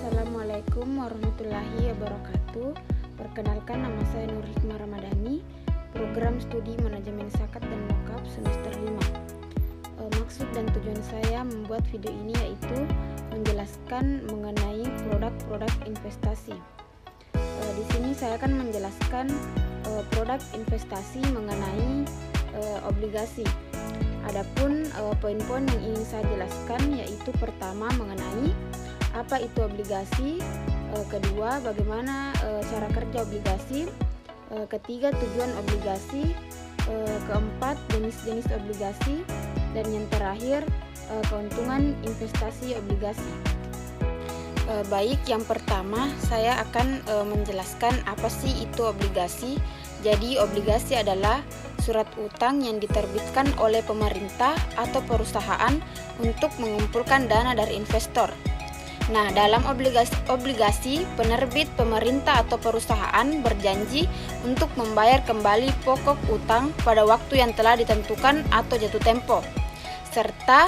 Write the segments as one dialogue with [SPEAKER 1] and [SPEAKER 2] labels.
[SPEAKER 1] Assalamualaikum warahmatullahi wabarakatuh. Perkenalkan, nama saya Nur Hikmah Ramadhani, program studi manajemen zakat dan wakaf semester 5. Maksud dan tujuan saya membuat video ini yaitu menjelaskan mengenai produk-produk investasi. Di sini saya akan menjelaskan produk investasi mengenai obligasi. Adapun poin-poin yang ingin saya jelaskan yaitu pertama mengenai apa itu obligasi, kedua bagaimana cara kerja obligasi, ketiga tujuan obligasi, keempat jenis-jenis obligasi, dan yang terakhir keuntungan investasi obligasi. Baik, yang pertama saya akan menjelaskan apa sih itu obligasi. Jadi obligasi adalah surat utang yang diterbitkan oleh pemerintah atau perusahaan untuk mengumpulkan dana dari investor. Nah, dalam obligasi, penerbit, pemerintah atau perusahaan berjanji untuk membayar kembali pokok utang pada waktu yang telah ditentukan atau jatuh tempo. Serta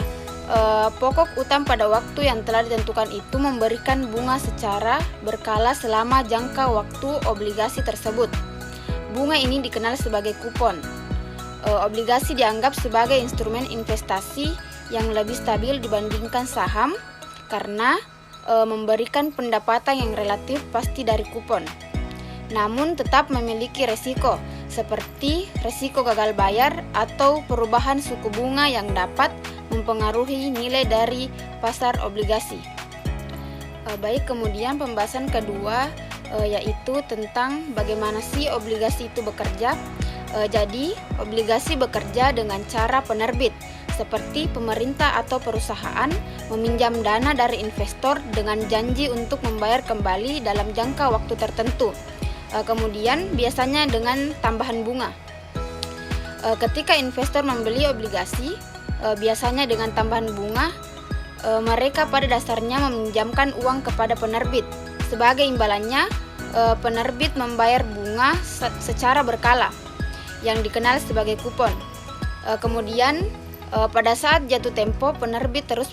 [SPEAKER 1] pokok utang pada waktu yang telah ditentukan itu memberikan bunga secara berkala selama jangka waktu obligasi tersebut. Bunga ini dikenal sebagai kupon. Obligasi dianggap sebagai instrumen investasi yang lebih stabil dibandingkan saham karena memberikan pendapatan yang relatif pasti dari kupon. Namun tetap memiliki resiko seperti resiko gagal bayar atau perubahan suku bunga yang dapat mempengaruhi nilai dari pasar obligasi. Baik, kemudian pembahasan kedua yaitu tentang bagaimana sih obligasi itu bekerja. Jadi obligasi bekerja dengan cara penerbit seperti pemerintah atau perusahaan meminjam dana dari investor dengan janji untuk membayar kembali dalam jangka waktu tertentu. Kemudian biasanya dengan tambahan bunga. Ketika investor membeli obligasi, biasanya dengan tambahan bunga, mereka pada dasarnya meminjamkan uang kepada penerbit. Sebagai imbalannya, penerbit membayar bunga secara berkala yang dikenal sebagai kupon. Kemudian pada saat jatuh tempo, penerbit terus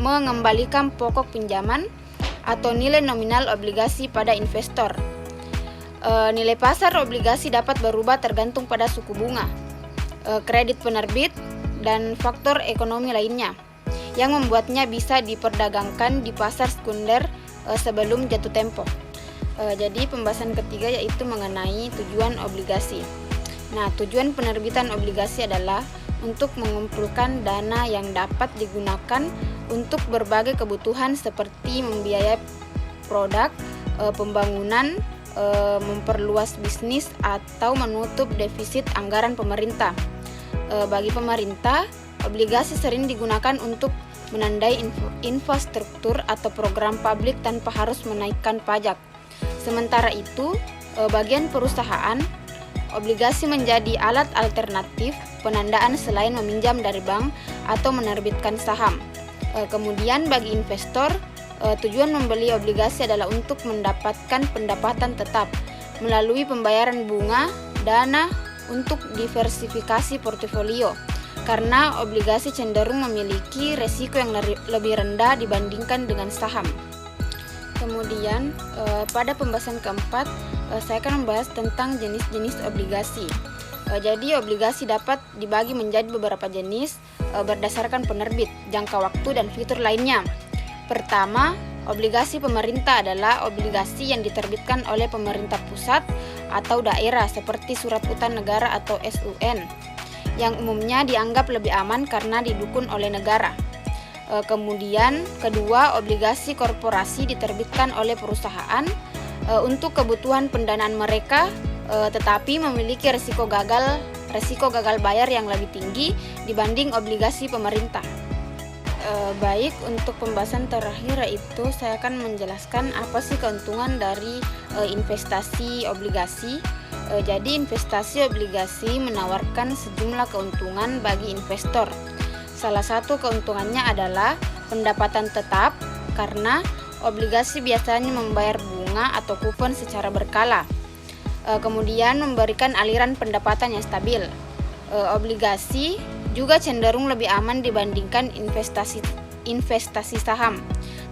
[SPEAKER 1] mengembalikan pokok pinjaman atau nilai nominal obligasi pada investor. Nilai pasar obligasi dapat berubah tergantung pada suku bunga, kredit penerbit, dan faktor ekonomi lainnya yang membuatnya bisa diperdagangkan di pasar sekunder sebelum jatuh tempo. Jadi pembahasan ketiga yaitu mengenai tujuan obligasi. Nah, tujuan penerbitan obligasi adalah untuk mengumpulkan dana yang dapat digunakan untuk berbagai kebutuhan seperti membiayai produk, pembangunan, memperluas bisnis, atau menutup defisit anggaran pemerintah. Bagi pemerintah, obligasi sering digunakan untuk menandai infrastruktur atau program publik tanpa harus menaikkan pajak. Sementara itu, bagian perusahaan, obligasi menjadi alat alternatif penandaan selain meminjam dari bank atau menerbitkan saham. Kemudian bagi investor, tujuan membeli obligasi adalah untuk mendapatkan pendapatan tetap melalui pembayaran bunga, dana untuk diversifikasi portofolio. Karena obligasi cenderung memiliki resiko yang lebih rendah dibandingkan dengan saham. Kemudian pada pembahasan keempat, saya akan membahas tentang jenis-jenis obligasi. Jadi obligasi dapat dibagi menjadi beberapa jenis berdasarkan penerbit, jangka waktu, dan fitur lainnya. Pertama, obligasi pemerintah adalah obligasi yang diterbitkan oleh pemerintah pusat atau daerah seperti surat utang negara atau SUN, yang umumnya dianggap lebih aman karena didukung oleh negara. Kemudian kedua, obligasi korporasi diterbitkan oleh perusahaan untuk kebutuhan pendanaan mereka, tetapi memiliki resiko gagal bayar yang lebih tinggi dibanding obligasi pemerintah. Baik, untuk pembahasan terakhir yaitu saya akan menjelaskan apa sih keuntungan dari investasi obligasi. Jadi investasi obligasi menawarkan sejumlah keuntungan bagi investor. Salah satu keuntungannya adalah pendapatan tetap karena obligasi biasanya membayar bunga atau kupon secara berkala. Kemudian memberikan aliran pendapatan yang stabil. Obligasi juga cenderung lebih aman dibandingkan investasi saham.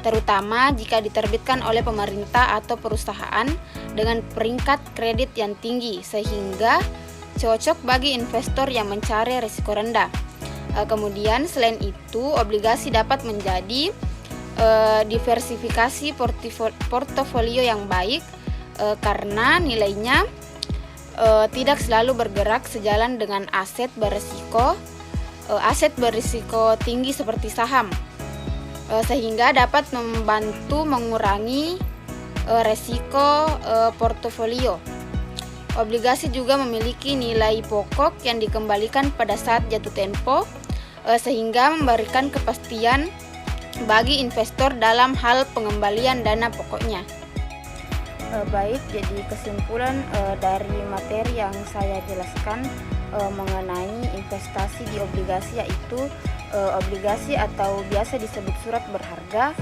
[SPEAKER 1] terutama jika diterbitkan oleh pemerintah atau perusahaan dengan peringkat kredit yang tinggi sehingga cocok bagi investor yang mencari risiko rendah. Kemudian selain itu, obligasi dapat menjadi diversifikasi portofolio yang baik karena nilainya tidak selalu bergerak sejalan dengan aset berisiko tinggi seperti saham, sehingga dapat membantu mengurangi resiko portofolio. Obligasi juga memiliki nilai pokok yang dikembalikan pada saat jatuh tempo, sehingga memberikan kepastian bagi investor dalam hal pengembalian dana pokoknya. Baik, jadi kesimpulan dari materi yang saya jelaskan mengenai investasi di obligasi, yaitu obligasi atau biasa disebut surat berharga.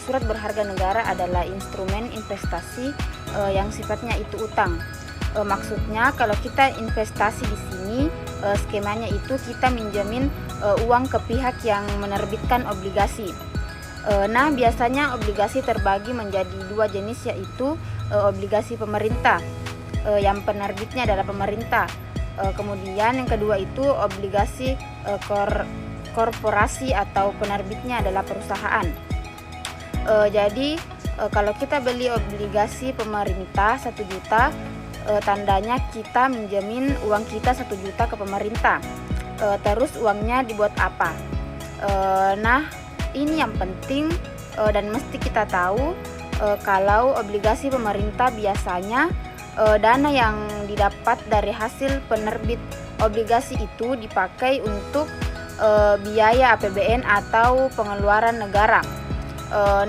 [SPEAKER 1] Surat berharga negara adalah instrumen investasi yang sifatnya itu utang. Maksudnya kalau kita investasi di sini, skemanya itu kita minjemin uang ke pihak yang menerbitkan obligasi. Nah, biasanya obligasi terbagi menjadi dua jenis, yaitu obligasi pemerintah, yang penerbitnya adalah pemerintah. Kemudian yang kedua itu obligasi korporasi atau penerbitnya adalah perusahaan. Jadi kalau kita beli obligasi pemerintah 1 juta, tandanya kita minjemin uang kita 1 juta ke pemerintah. Terus uangnya dibuat apa? Nah, ini yang penting dan mesti kita tahu, kalau obligasi pemerintah biasanya dana yang didapat dari hasil penerbit obligasi itu dipakai untuk biaya APBN atau pengeluaran negara.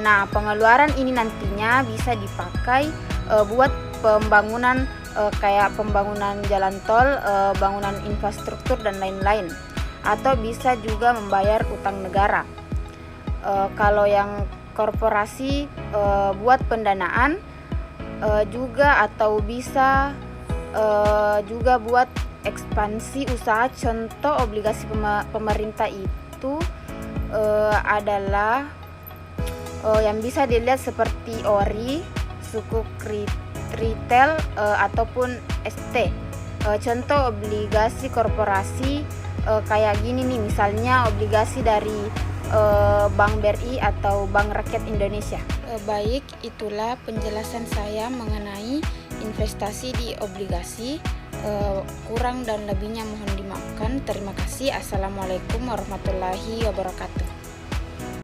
[SPEAKER 1] Nah, pengeluaran ini nantinya bisa dipakai buat pembangunan kayak pembangunan jalan tol, bangunan infrastruktur dan lain-lain, atau bisa juga membayar utang negara. Kalau yang korporasi buat pendanaan juga, atau bisa juga buat ekspansi usaha. Contoh obligasi pemerintah itu adalah yang bisa dilihat seperti ORI, sukuk retail ataupun ST. Contoh obligasi korporasi kayak gini nih, misalnya obligasi dari Bank BRI atau Bank Rakyat Indonesia. Baik, itulah penjelasan saya mengenai investasi di obligasi. Kurang dan lebihnya mohon dimaafkan. Terima kasih. Assalamualaikum warahmatullahi wabarakatuh.